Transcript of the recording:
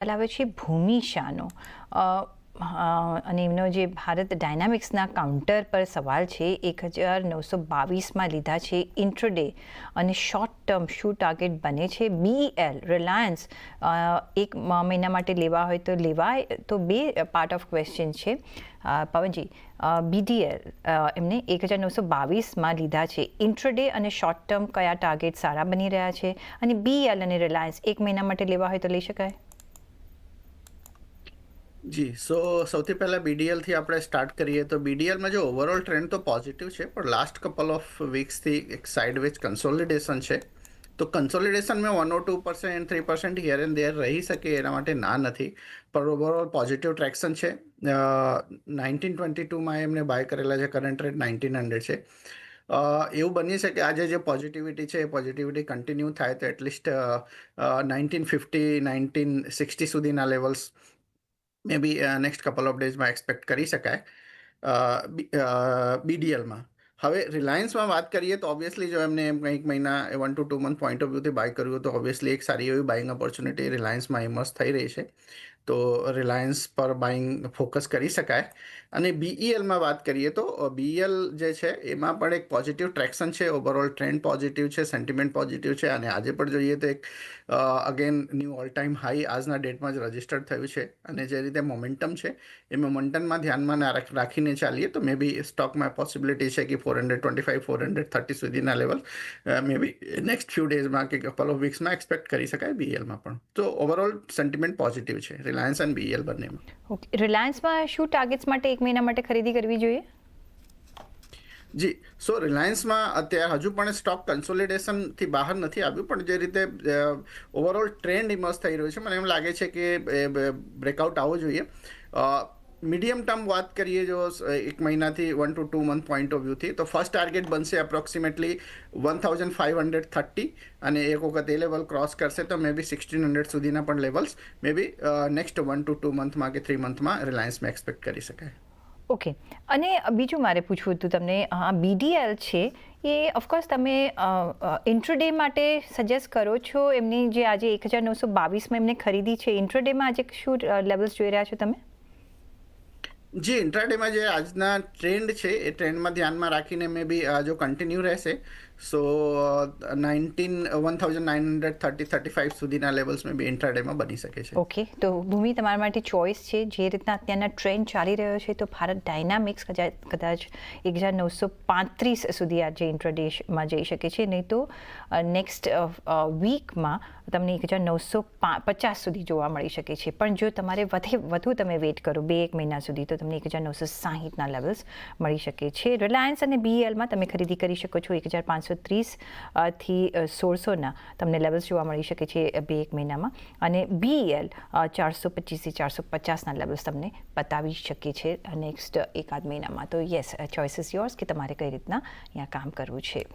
ચલાવે છે ભૂમિશાનો અને એમનો જે ભારત ડાયનામિક્સના કાઉન્ટર પર સવાલ છે 1922માં લીધા છે ઇન્ટ્રડે અને શોર્ટ ટર્મ શું ટાર્ગેટ બને છે બીઈએલ રિલાયન્સ એક મહિના માટે લેવા હોય તો લેવાય તો બે પાર્ટ ઓફ ક્વેશ્ચન છે પવનજી બીડીએલ એમને 1922માં લીધા છે ઇન્ટ્રડે અને શોર્ટ ટર્મ કયા ટાર્ગેટ સારા બની રહ્યા છે અને બીઈએલ અને રિલાયન્સ એક મહિના માટે લેવા હોય તો લઈ શકાય જી સૌથી પહેલાં બીડીએલથી આપણે સ્ટાર્ટ કરીએ તો બીડીએલમાં જો ઓવરઓલ ટ્રેન્ડ તો પોઝિટિવ છે પણ લાસ્ટ કપલ ઓફ વીક્સથી એક સાઇડવેઝ કન્સોલિડેશન છે તો કન્સોલિડેશનમાં 1 or 2% 3% હિયર એન્ડ દેર રહી શકે એના માટે ના નથી પણ ઓવરઓલ પોઝિટિવ ટ્રેક્શન છે 1922માં એમને બાય કરેલા છે કરંટ રેટ 1900 છે એવું બની શકે આજે જે પોઝિટિવિટી છે એ પોઝિટિવિટી કન્ટિન્યુ થાય તો એટલીસ્ટ 1950 1960 સુધીના levels May B next couple of ડેઝમાં એક્સપેક્ટ કરી શકાય બીડીએલમાં હવે રિલાયન્સમાં વાત કરીએ તો ઓબ્વિયસલી જો એમને એમ કંઈક મહિના 1 to 2 મંથ પોઈન્ટ ઓફ વ્યૂથી બાય કર્યું તો ઓબ્વિયસલી એક સારી એવી બાઇંગ ઓપોર્ચ્યુનિટી રિલાયન્સમાં ઇમર્સ થઈ રહી છે તો રિલાયન્સ પર બાઇંગ ફોકસ કરી શકાય અને બીઈએલમાં વાત કરીએ તો બીઈએલ જે છે એમાં પણ એક પોઝિટિવ ટ્રેક્શન છે ઓવરઓલ ટ્રેન્ડ પોઝિટિવ છે સેન્ટિમેન્ટ પોઝિટિવ છે અને આજે પણ જોઈએ તો એક again new all time high આજના ડેટમાં જ રજિસ્ટર્ડ થયું છે અને જે રીતે મોમેન્ટમ છે એ મોમેન્ટમમાં ધ્યાનમાં રાખીને ચાલીએ તો મે બી સ્ટોકમાં પોસિબિલિટી છે કે 425 430 સુધીના લેવલ મે બી નેક્સ્ટ ફ્યુ ડેઝમાં કે કપલ ઓફ વીક્સમાં એક્સપેક્ટ કરી શકાય બીઈએલમાં પણ તો ઓવરઓલ સેન્ટિમેન્ટ પોઝિટિવ છે રિલાયન્સ એન્ડ બીઈએલ બંનેમાં ઓકે રિલાયન્સમાં શું ટાર્ગેટ્સ માટે એક મહિના માટે ખરીદી કરવી જોઈએ જી રિલાયન્સમાં અત્યારે હજુ પણ સ્ટોક કન્સોલિડેશનથી બહાર નથી આવ્યું પણ જે રીતે ઓવરઓલ ટ્રેન્ડ ઇમર્સ થઈ રહ્યો છે મને એમ લાગે છે કે બ્રેકઆઉટ આવવો જોઈએ મીડિયમ ટર્મ વાત કરીએ જો એક મહિનાથી 1 to 2 મંથ પોઈન્ટ ઓફ વ્યૂથી તો ફર્સ્ટ ટાર્ગેટ બનશે અપ્રોક્સિમેટલી 1530 અને એક વખત એ લેવલ ક્રોસ કરશે તો મે બી 1600 સુધીના પણ levels May B next 1 to 2 મંથમાં કે 3 મંથમાં રિલાયન્સમાં એક્સપેક્ટ કરી શકાય ઓકે અને બીજું મારે પૂછવું હતું તમને બીડીએલ છે એ ઓફકોર્સ તમે ઇન્ટ્રડે માટે સજેસ્ટ કરો છો એમની જે આજે 1922માં એમને ખરીદી છે ઇન્ટ્રડેમાં આજે શું લેવલ્સ જોઈ રહ્યા છો તમે જી ઇન્ટ્રાડેમાં જે આજના ટ્રેન્ડ છે એ ટ્રેન્ડમાં ધ્યાનમાં રાખીને મે બી જો કન્ટિન્યુ રહેશે સો 1935 સુધીના લેવલ્સ મે બી ઇન્ટ્રાડેમાં બની શકે છે ઓકે તો ભૂમિ તમારા માટે ચોઇસ છે જે રીતના અત્યારના ટ્રેન્ડ ચાલી રહ્યો છે તો ભારત ડાયનામિક્સ કદાચ 1935 સુધી આજે ઇન્ટ્રાડેમાં જઈ શકે છે નહીં તો નેક્સ્ટ વીકમાં તમને 1950 સુધી જોવા મળી શકે છે પણ જો તમારે વધુ તમે વેઇટ કરો 2-1 મહિના સુધી તો તમને 1960ના લેવલ્સ મળી શકે છે રિલાયન્સ અને બીઈએલમાં તમે ખરીદી કરી શકો છો 1530 થી 1600ના તમને લેવલ્સ જોવા મળી શકે છે 2-1 મહિનામાં અને બીઈએલ 425 થી 450ના લેવલ્સ તમને બતાવી શકે છે નેક્સ્ટ એકાદ મહિનામાં તો યસ ચોઇસ ઇઝ યોર્સ કે તમારે કઈ રીતના અહીંયા કામ કરવું છે